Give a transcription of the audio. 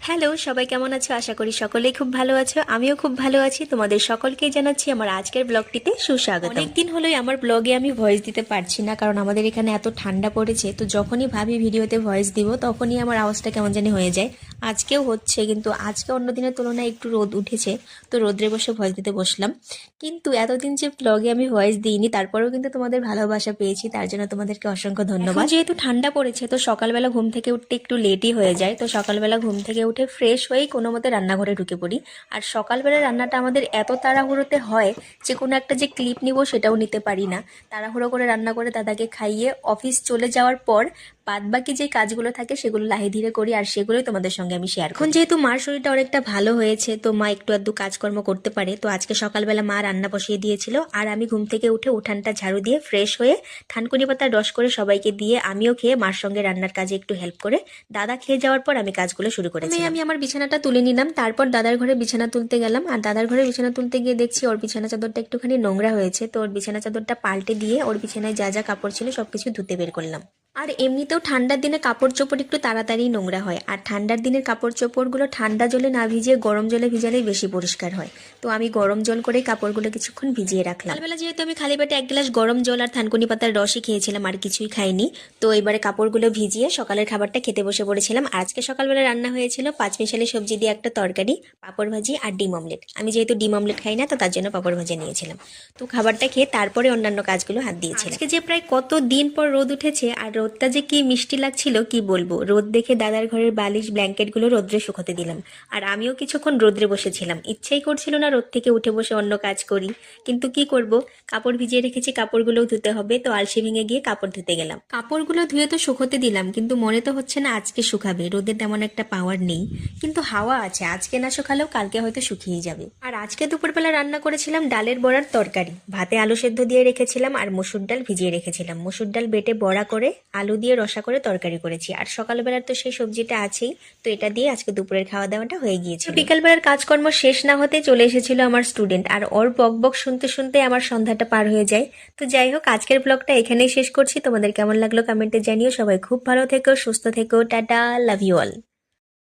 Hello, সবাই কেমন আছো? আশা করি সকলেই খুব ভালো আছো। আমিও খুব ভালো আছি। তোমাদের সকলকেই জানাচ্ছি আমার আজকের ব্লগটিতে সুস্বাগত। অনেকদিন হলোই আমার ব্লগে আমি ভয়েস দিতে পারছি না, কারণ আমাদের এখানে এত ঠান্ডা পড়েছে। তো যখনই ভাবি ভিডিওতে ভয়েস দিব তখনই আমার আওয়াজটা কেমন জানি হয়ে যায়। আজকেও হচ্ছে, কিন্তু আজকে অন্য দিনের তুলনায় একটু রোদ উঠেছে, তো রোদ্রে বসে ভয়েস দিতে বসলাম। কিন্তু এতদিন যে ব্লগে আমি ভয়েস দিইনি, তারপরেও কিন্তু তোমাদের ভালোবাসা পেয়েছি, তার জন্য তোমাদেরকে অসংখ্য ধন্যবাদ। যেহেতু ঠান্ডা পড়েছে, তো সকালবেলা ঘুম থেকে উঠতে একটু লেটই হয়ে যায়। তো সকালবেলা ঘুম থেকে উঠে ফ্রেশ হয়েই কোনো মতে রান্নাঘরে ঢুকে পড়ি। আর সকালবেলা রান্নাটা আমাদের এত তাড়াহুড়োতে হয় যে কোনো একটা যে ক্লিপ নিব সেটাও নিতে পারি না। তাড়াহুড়ো করে রান্না করে দাদাকে খাইয়ে অফিস চলে যাওয়ার পর বাদবাকি যে কাজগুলো থাকে সেগুলো লাহে ধীরে করি, আর সেগুলোই তোমাদের সঙ্গে আমি শেয়ার করি। এখন যেহেতু মার শরীরটা অনেকটা ভালো হয়েছে, তো মা একটু আধটু কাজকর্ম করতে পারে। তো আজকে সকালবেলা মা রান্না বসিয়ে দিয়েছিল, আর আমি ঘুম থেকে উঠে উঠানটা ঝাড়ু দিয়ে ফ্রেশ হয়ে থানকুনি পাতার রস করে সবাইকে দিয়ে আমিও খেয়ে মার সঙ্গে রান্নার কাজে একটু হেল্প করে দাদা খেয়ে যাওয়ার পর আমি কাজগুলো শুরু করেছি। আমি আমার বিছানাটা তুলে নিলাম, তারপর দাদার ঘরে বিছানা তুলতে গেলাম। আর দাদার ঘরে বিছানা তুলতে গিয়ে দেখছি ওর বিছানা চাদরটা একটুখানি নোংরা হয়েছে। তো ওর বিছানা চাদরটা পাল্টে দিয়ে ওর বিছানায় যা যা কাপড় ছিল সবকিছু ধুতে বের করলাম। আর এমনিতেও ঠান্ডার দিনে কাপড় চোপড় একটু তাড়াতাড়ি নোংরা হয়, আর ঠান্ডার দিনের কাপড় চোপড়গুলো ঠান্ডা জলে না ভিজিয়ে গরম জলে ভিজালেই বেশি পরিষ্কার হয়। তো আমি গরম জল করেই কাপড়গুলো কিছুক্ষণ ভিজিয়ে রাখলাম। সকালবেলা যেহেতু আমি খালি পেটে এক গ্লাস গরম জল আর থানকুনি পাতার রসই খেয়েছিলাম, আর কিছুই খাইনি। তো এবারে কাপড়গুলো ভিজিয়ে সকালের খাবারটা খেতে বসে পড়েছিলাম। আজকে সকালবেলা রান্না হয়েছিল পাঁচমিশালি সবজি দিয়ে একটা তরকারি, পাঁপড় ভাজি আর ডিম অমলেট। আমি যেহেতু ডিম অমলেট খাই না, তো তার জন্য পাঁপড় ভাজি নিয়েছিলাম। তো খাবারটা খেয়ে তারপরে অন্যান্য কাজগুলো হাত দিয়েছিলাম। আজকে যে প্রায় কত দিন পর রোদ উঠেছে, আর রোদটা যে কি মিষ্টি লাগছিল কি বলবো। রোদ দেখে দাদার ঘরের বালিশ ব্ল্যাঙ্কেটগুলো রোদ্রে শুকোতে দিলাম, আর আমিও কিছুক্ষণ রোদ্রে বসেছিলাম। ইচ্ছাই করছিল না রোদ থেকে উঠে বসে অন্য কাজ করি, কিন্তু কি করব, কাপড় ভিজিয়ে রেখেছি, কাপড়গুলোও ধুতে হবে। তো আলসে ভেঙে গিয়ে কাপড় ধুতে গেলাম। কাপড়গুলো ধুয়ে তো শুকোতে দিলাম, কিন্তু মনে তো হচ্ছে না আজকে শুকাবে। রোদের তেমন একটা পাওয়ার নেই, কিন্তু হাওয়া আছে, আজকে না শুকালেও কালকে হয়তো শুকিয়ে যাবে। আর আজকে দুপুরবেলা রান্না করেছিলাম ডালের বড়ার তরকারি, ভাতে আলু সেদ্ধ দিয়ে রেখেছিলাম, আর মসুর ডাল ভিজিয়ে রেখেছিলাম। মসুর ডাল বেটে বড়া করে আলু দিয়ে রসা করে তরকারি করেছি, আর সকালবেলার তো সেই সবজিটা আছেই। তো এটা দিয়ে আজকে দুপুরের খাওয়া দাওয়াটা হয়ে গিয়েছিল। বিকালবেলার কাজকর্ম শেষ না হতে চলে এসেছিল আমার স্টুডেন্ট, আর ওর বক বক শুনতে শুনতে আমার সন্ধ্যাটা পার হয়ে যায়। তো যাই হোক, আজকের ব্লগটা এখানেই শেষ করছি। তোমাদের কেমন লাগলো কমেন্টে জানিও। সবাই খুব ভালো থেকো, সুস্থ থেকো, টাটা, লাভ ইউ অল।